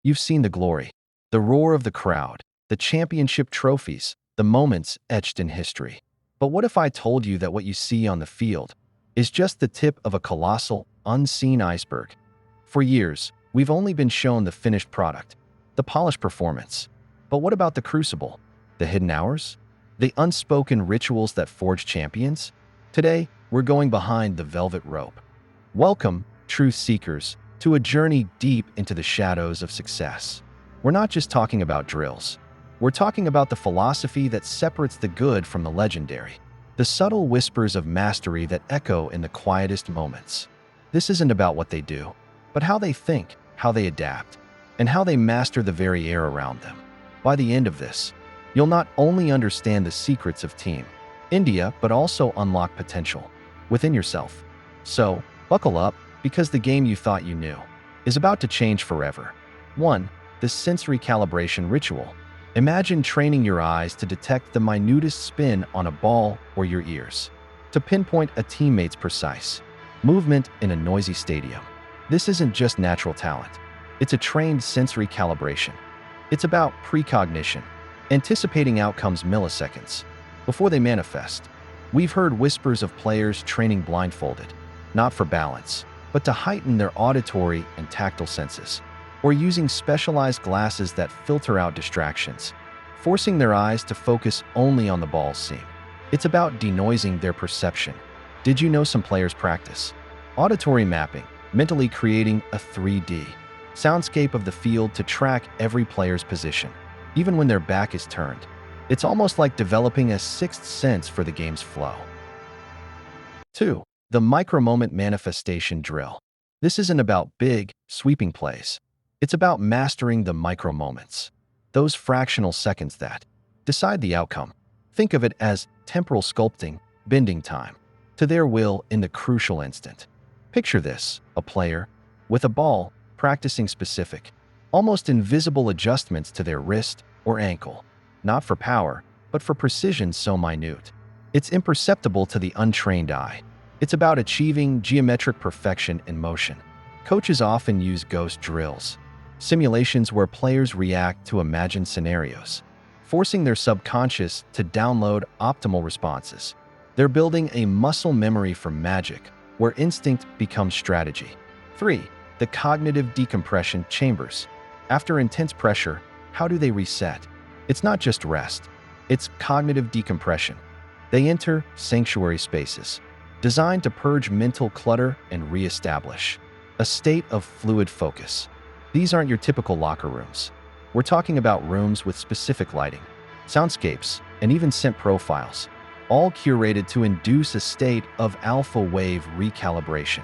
You've seen the glory, the roar of the crowd, the championship trophies, the moments etched in history. But what if I told you that what you see on the field is just the tip of a colossal, unseen iceberg? For years, we've only been shown the finished product, the polished performance. But what about the crucible, the hidden hours, the unspoken rituals that forge champions? Today, we're going behind the velvet rope. Welcome, truth seekers, to a journey deep into the shadows of success. We're not just talking about drills. We're talking about the philosophy that separates the good from the legendary, the subtle whispers of mastery that echo in the quietest moments. This isn't about what they do, but how they think, how they adapt, and how they master the very air around them. By the end of this, you'll not only understand the secrets of Team India, but also unlock potential within yourself. So, buckle up, because the game you thought you knew is about to change forever. 1. The sensory calibration ritual. Imagine training your eyes to detect the minutest spin on a ball, or your ears to pinpoint a teammate's precise movement in a noisy stadium. This isn't just natural talent. It's a trained sensory calibration. It's about precognition, anticipating outcomes milliseconds before they manifest. We've heard whispers of players training blindfolded, not for balance, but to heighten their auditory and tactile senses, or using specialized glasses that filter out distractions, forcing their eyes to focus only on the ball's seam. It's about denoising their perception. Did you know some players practice auditory mapping, mentally creating a 3D soundscape of the field to track every player's position, even when their back is turned? It's almost like developing a sixth sense for the game's flow. 2. The micro-moment manifestation drill. This isn't about big, sweeping plays. It's about mastering the micro-moments, those fractional seconds that decide the outcome. Think of it as temporal sculpting, bending time to their will in the crucial instant. Picture this: a player with a ball practicing specific, almost invisible adjustments to their wrist or ankle, not for power, but for precision so minute it's imperceptible to the untrained eye. It's about achieving geometric perfection in motion. Coaches often use ghost drills, simulations where players react to imagined scenarios, forcing their subconscious to download optimal responses. They're building a muscle memory for magic, where instinct becomes strategy. 3. The cognitive decompression chambers. After intense pressure, how do they reset? It's not just rest, it's cognitive decompression. They enter sanctuary spaces, designed to purge mental clutter and re-establish a state of fluid focus. These aren't your typical locker rooms. We're talking about rooms with specific lighting, soundscapes, and even scent profiles, all curated to induce a state of alpha wave recalibration.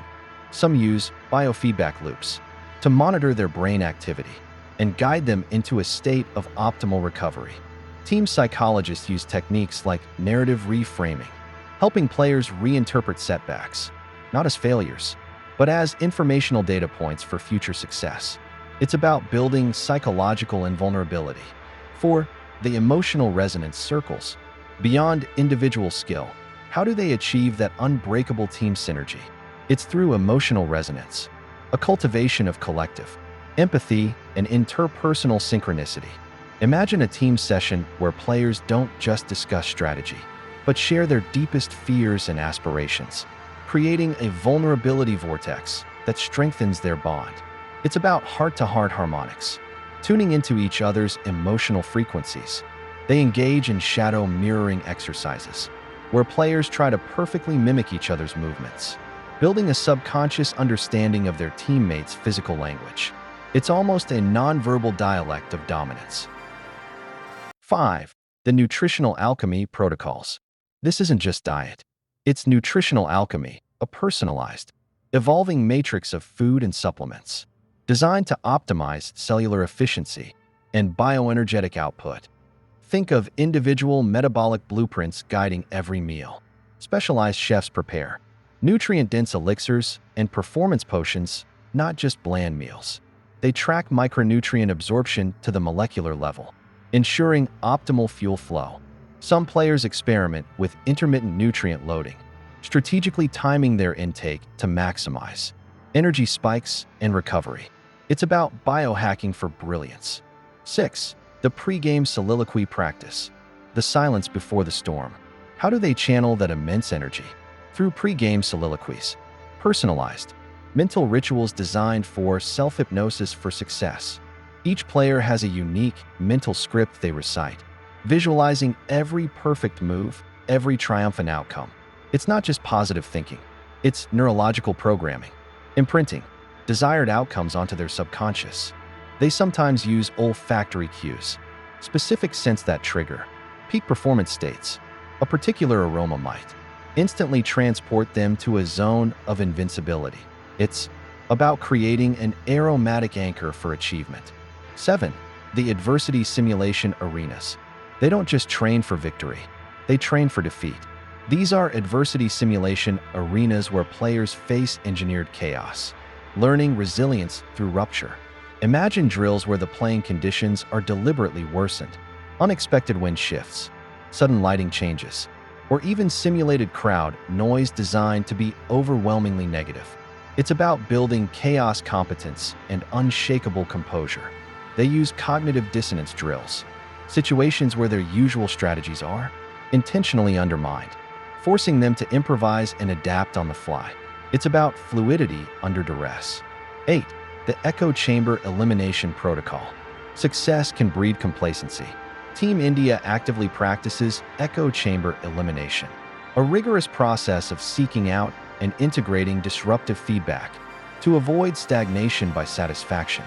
Some use biofeedback loops to monitor their brain activity and guide them into a state of optimal recovery. Team psychologists use techniques like narrative reframing, helping players reinterpret setbacks, not as failures, but as informational data points for future success. It's about building psychological invulnerability. 4. The emotional resonance circles. Beyond individual skill, how do they achieve that unbreakable team synergy? It's through emotional resonance, a cultivation of collective empathy and interpersonal synchronicity. Imagine a team session where players don't just discuss strategy, but share their deepest fears and aspirations, creating a vulnerability vortex that strengthens their bond. It's about heart-to-heart harmonics, tuning into each other's emotional frequencies. They engage in shadow mirroring exercises, where players try to perfectly mimic each other's movements, building a subconscious understanding of their teammates' physical language. It's almost a nonverbal dialect of dominance. 5. The nutritional alchemy protocols. This isn't just diet. It's nutritional alchemy, a personalized, evolving matrix of food and supplements, designed to optimize cellular efficiency and bioenergetic output. Think of individual metabolic blueprints guiding every meal. Specialized chefs prepare nutrient-dense elixirs and performance potions, not just bland meals. They track micronutrient absorption to the molecular level, ensuring optimal fuel flow. Some players experiment with intermittent nutrient loading, strategically timing their intake to maximize energy spikes and recovery. It's about biohacking for brilliance. 6. The pre-game soliloquy practice. The silence before the storm. How do they channel that immense energy? Through pre-game soliloquies. Personalized. Mental rituals designed for self-hypnosis for success. Each player has a unique mental script they recite, visualizing every perfect move, every triumphant outcome. It's not just positive thinking. It's neurological programming, imprinting desired outcomes onto their subconscious. They sometimes use olfactory cues, specific scents that trigger peak performance states. A particular aroma might instantly transport them to a zone of invincibility. It's about creating an aromatic anchor for achievement. 7. The adversity simulation arenas. They don't just train for victory, they train for defeat. These are adversity simulation arenas where players face engineered chaos, learning resilience through rupture. Imagine drills where the playing conditions are deliberately worsened, unexpected wind shifts, sudden lighting changes, or even simulated crowd noise designed to be overwhelmingly negative. It's about building chaos competence and unshakable composure. They use cognitive dissonance drills, situations where their usual strategies are intentionally undermined, forcing them to improvise and adapt on the fly. It's about fluidity under duress. 8. The echo chamber elimination protocol. Success can breed complacency. Team India actively practices echo chamber elimination, a rigorous process of seeking out and integrating disruptive feedback to avoid stagnation by satisfaction.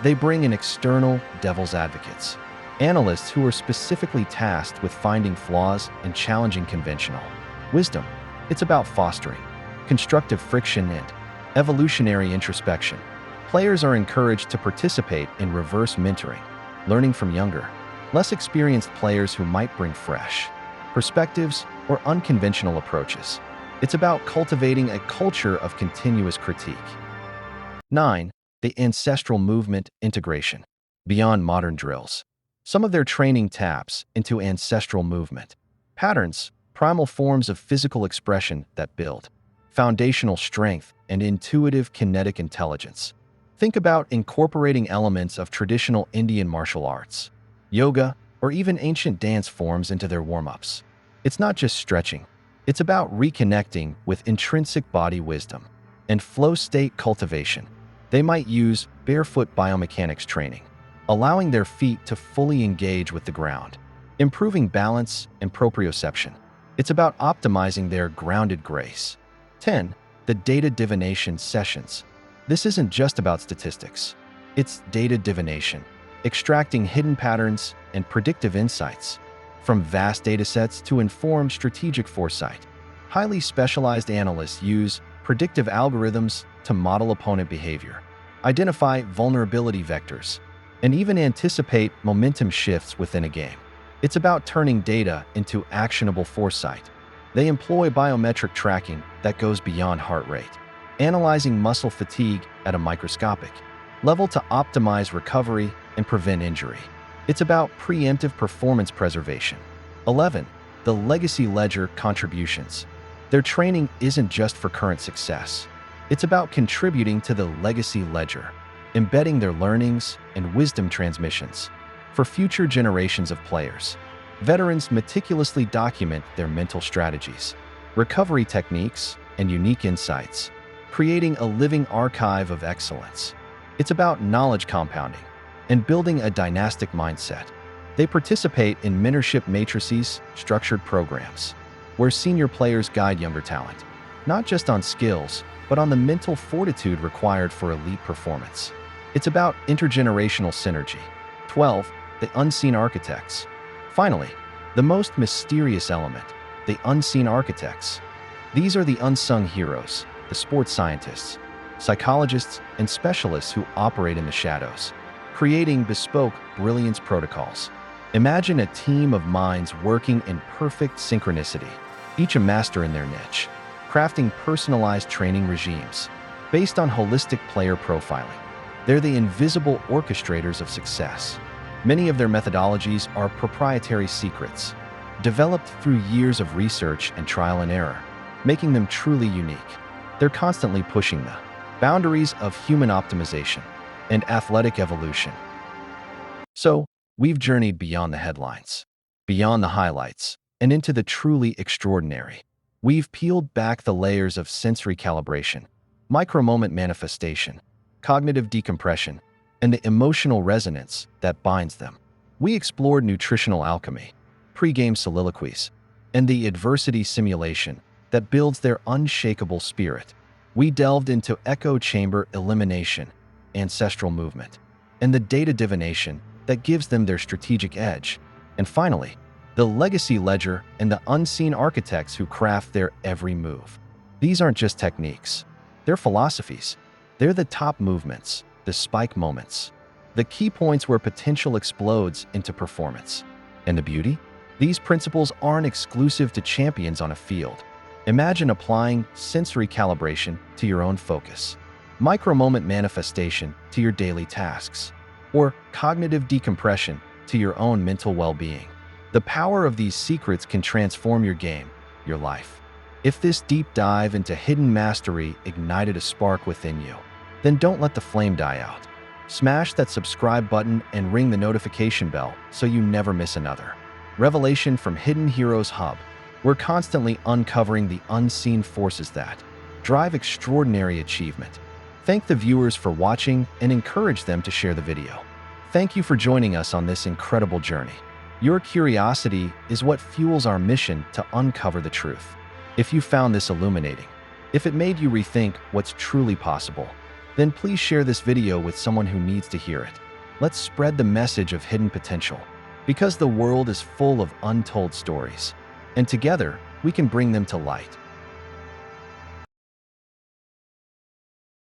They bring in external devil's advocates, analysts who are specifically tasked with finding flaws and challenging conventional wisdom. It's about fostering constructive friction and evolutionary introspection. Players are encouraged to participate in reverse mentoring, learning from younger, less experienced players who might bring fresh perspectives or unconventional approaches. It's about cultivating a culture of continuous critique. 9. The ancestral movement integration. Beyond modern drills, some of their training taps into ancestral movement patterns, primal forms of physical expression that build foundational strength and intuitive kinetic intelligence. Think about incorporating elements of traditional Indian martial arts, yoga, or even ancient dance forms into their warm-ups. It's not just stretching. It's about reconnecting with intrinsic body wisdom and flow state cultivation. They might use barefoot biomechanics training, allowing their feet to fully engage with the ground, improving balance and proprioception. It's about optimizing their grounded grace. 10. The data divination sessions. This isn't just about statistics. It's data divination, extracting hidden patterns and predictive insights from vast datasets to inform strategic foresight. Highly specialized analysts use predictive algorithms to model opponent behavior, identify vulnerability vectors, and even anticipate momentum shifts within a game. It's about turning data into actionable foresight. They employ biometric tracking that goes beyond heart rate, analyzing muscle fatigue at a microscopic level to optimize recovery and prevent injury. It's about preemptive performance preservation. 11. The legacy ledger contributions. Their training isn't just for current success. It's about contributing to the legacy ledger, embedding their learnings and wisdom transmissions for future generations of players. Veterans meticulously document their mental strategies, recovery techniques, and unique insights, creating a living archive of excellence. It's about knowledge compounding and building a dynastic mindset. They participate in mentorship matrices, structured programs, where senior players guide younger talent, not just on skills, but on the mental fortitude required for elite performance. It's about intergenerational synergy. 12. The unseen architects. Finally, the most mysterious element, the unseen architects. These are the unsung heroes, the sports scientists, psychologists, and specialists who operate in the shadows, creating bespoke brilliance protocols. Imagine a team of minds working in perfect synchronicity, each a master in their niche, crafting personalized training regimes based on holistic player profiling. They're the invisible orchestrators of success. Many of their methodologies are proprietary secrets, developed through years of research and trial and error, making them truly unique. They're constantly pushing the boundaries of human optimization, and athletic evolution. So, we've journeyed beyond the headlines, beyond the highlights, and into the truly extraordinary. We've peeled back the layers of sensory calibration, micro-moment manifestation, cognitive decompression, and the emotional resonance that binds them. We explored nutritional alchemy, pre-game soliloquies, and the adversity simulation that builds their unshakable spirit. We delved into echo chamber elimination, ancestral movement, and the data divination that gives them their strategic edge. And finally, the legacy ledger and the unseen architects who craft their every move. These aren't just techniques, they're philosophies. They're the top movements, the spike moments, the key points where potential explodes into performance. And the beauty? These principles aren't exclusive to champions on a field. Imagine applying sensory calibration to your own focus, micro-moment manifestation to your daily tasks, or cognitive decompression to your own mental well-being. The power of these secrets can transform your game, your life. If this deep dive into hidden mastery ignited a spark within you, then don't let the flame die out. Smash that subscribe button and ring the notification bell so you never miss another revelation from Hidden Heroes Hub. We're constantly uncovering the unseen forces that drive extraordinary achievement. Thank the viewers for watching and encourage them to share the video. Thank you for joining us on this incredible journey. Your curiosity is what fuels our mission to uncover the truth. If you found this illuminating, if it made you rethink what's truly possible, then please share this video with someone who needs to hear it. Let's spread the message of hidden potential, because the world is full of untold stories, and together we can bring them to light.